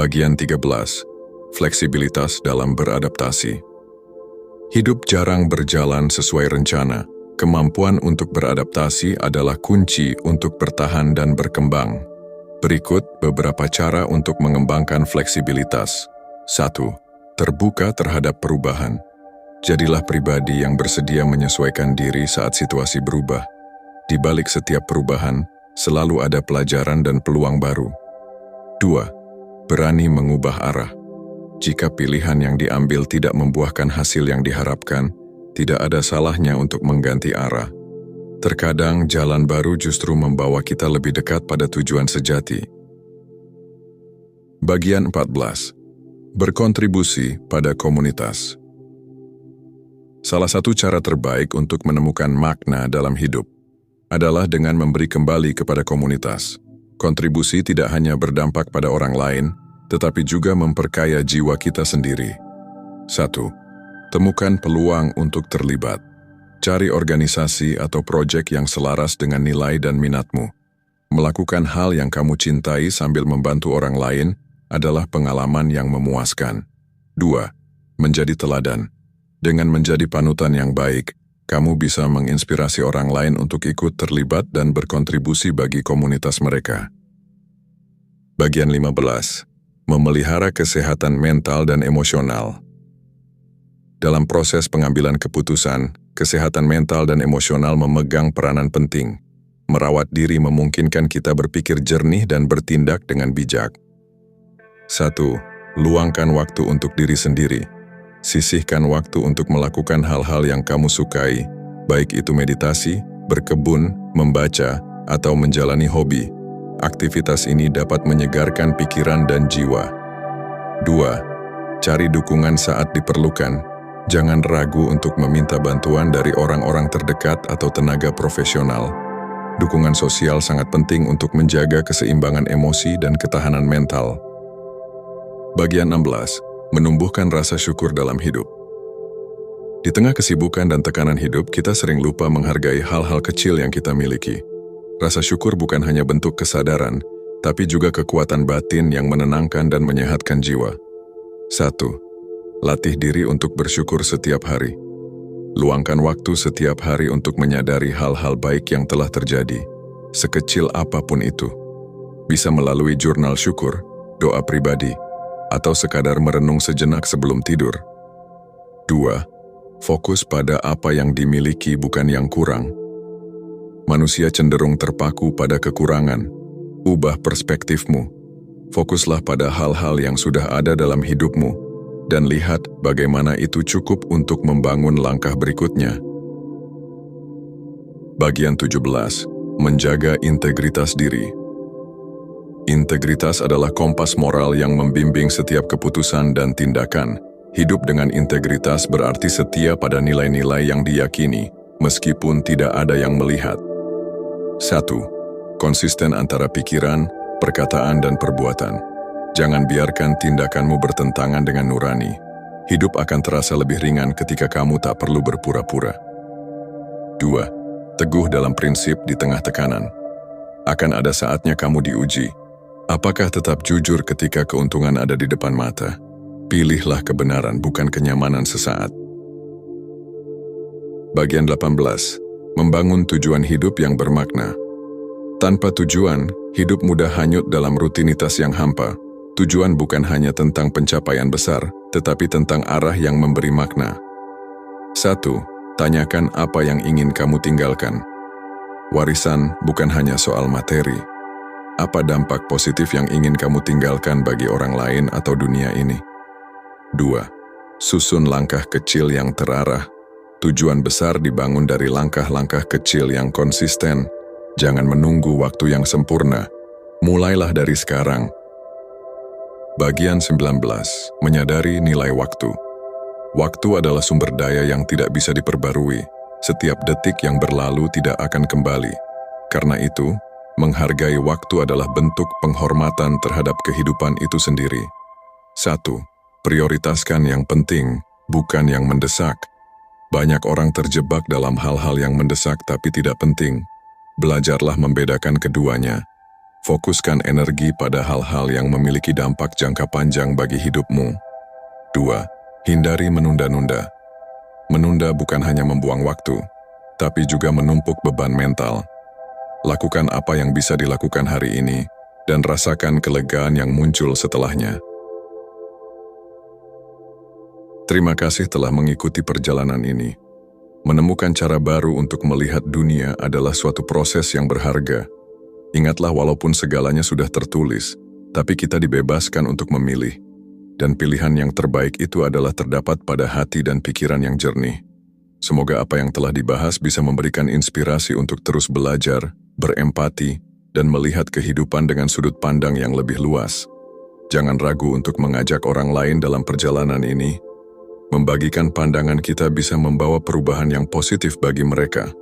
Bagian 13. Fleksibilitas dalam beradaptasi. Hidup jarang berjalan sesuai rencana. Kemampuan untuk beradaptasi adalah kunci untuk bertahan dan berkembang. Berikut beberapa cara untuk mengembangkan fleksibilitas. 1. Terbuka terhadap perubahan. Jadilah pribadi yang bersedia menyesuaikan diri saat situasi berubah. Di balik setiap perubahan, selalu ada pelajaran dan peluang baru. 2. Berani mengubah arah. Jika pilihan yang diambil tidak membuahkan hasil yang diharapkan, tidak ada salahnya untuk mengganti arah. Terkadang jalan baru justru membawa kita lebih dekat pada tujuan sejati. Bagian 14. Berkontribusi pada komunitas. Salah satu cara terbaik untuk menemukan makna dalam hidup adalah dengan memberi kembali kepada komunitas. Kontribusi tidak hanya berdampak pada orang lain, tetapi juga memperkaya jiwa kita sendiri. 1. Temukan peluang untuk terlibat. Cari organisasi atau proyek yang selaras dengan nilai dan minatmu. Melakukan hal yang kamu cintai sambil membantu orang lain adalah pengalaman yang memuaskan. 2. Menjadi teladan. Dengan menjadi panutan yang baik, kamu bisa menginspirasi orang lain untuk ikut terlibat dan berkontribusi bagi komunitas mereka. Bagian 15. Memelihara kesehatan mental dan emosional. Dalam proses pengambilan keputusan, kesehatan mental dan emosional memegang peranan penting. Merawat diri memungkinkan kita berpikir jernih dan bertindak dengan bijak. 1. Luangkan waktu untuk diri sendiri. Sisihkan waktu untuk melakukan hal-hal yang kamu sukai, baik itu meditasi, berkebun, membaca, atau menjalani hobi. Aktivitas ini dapat menyegarkan pikiran dan jiwa. 2. Cari dukungan saat diperlukan. Jangan ragu untuk meminta bantuan dari orang-orang terdekat atau tenaga profesional. Dukungan sosial sangat penting untuk menjaga keseimbangan emosi dan ketahanan mental. Bagian 16. Menumbuhkan rasa syukur dalam hidup. Di tengah kesibukan dan tekanan hidup, kita sering lupa menghargai hal-hal kecil yang kita miliki. Rasa syukur bukan hanya bentuk kesadaran, tapi juga kekuatan batin yang menenangkan dan menyehatkan jiwa. 1. Latih diri untuk bersyukur setiap hari. Luangkan waktu setiap hari untuk menyadari hal-hal baik yang telah terjadi, sekecil apapun itu. Bisa melalui jurnal syukur, doa pribadi, atau sekadar merenung sejenak sebelum tidur. 2. Fokus pada apa yang dimiliki bukan yang kurang. Manusia cenderung terpaku pada kekurangan. Ubah perspektifmu. Fokuslah pada hal-hal yang sudah ada dalam hidupmu, dan lihat bagaimana itu cukup untuk membangun langkah berikutnya. Bagian 17. Menjaga integritas diri. Integritas adalah kompas moral yang membimbing setiap keputusan dan tindakan. Hidup dengan integritas berarti setia pada nilai-nilai yang diyakini, meskipun tidak ada yang melihat. 1. Konsisten antara pikiran, perkataan, dan perbuatan. Jangan biarkan tindakanmu bertentangan dengan nurani. Hidup akan terasa lebih ringan ketika kamu tak perlu berpura-pura. 2. Teguh dalam prinsip di tengah tekanan. Akan ada saatnya kamu diuji. Apakah tetap jujur ketika keuntungan ada di depan mata? Pilihlah kebenaran, bukan kenyamanan sesaat. Bagian 18. Membangun tujuan hidup yang bermakna. Tanpa tujuan, hidup mudah hanyut dalam rutinitas yang hampa. Tujuan bukan hanya tentang pencapaian besar, tetapi tentang arah yang memberi makna. 1. Tanyakan apa yang ingin kamu tinggalkan. Warisan bukan hanya soal materi. Apa dampak positif yang ingin kamu tinggalkan bagi orang lain atau dunia ini? 2. Susun langkah kecil yang terarah. Tujuan besar dibangun dari langkah-langkah kecil yang konsisten. Jangan menunggu waktu yang sempurna. Mulailah dari sekarang. Bagian 19. Menyadari nilai waktu. Waktu adalah sumber daya yang tidak bisa diperbarui. Setiap detik yang berlalu tidak akan kembali. Karena itu, menghargai waktu adalah bentuk penghormatan terhadap kehidupan itu sendiri. 1. Prioritaskan yang penting, bukan yang mendesak. Banyak orang terjebak dalam hal-hal yang mendesak tapi tidak penting. Belajarlah membedakan keduanya. Fokuskan energi pada hal-hal yang memiliki dampak jangka panjang bagi hidupmu. 2. Hindari menunda-nunda. Menunda bukan hanya membuang waktu, tapi juga menumpuk beban mental. Lakukan apa yang bisa dilakukan hari ini, dan rasakan kelegaan yang muncul setelahnya. Terima kasih telah mengikuti perjalanan ini. Menemukan cara baru untuk melihat dunia adalah suatu proses yang berharga. Ingatlah, walaupun segalanya sudah tertulis, tapi kita dibebaskan untuk memilih. Dan pilihan yang terbaik itu adalah terdapat pada hati dan pikiran yang jernih. Semoga apa yang telah dibahas bisa memberikan inspirasi untuk terus belajar, berempati, dan melihat kehidupan dengan sudut pandang yang lebih luas. Jangan ragu untuk mengajak orang lain dalam perjalanan ini. Membagikan pandangan kita bisa membawa perubahan yang positif bagi mereka.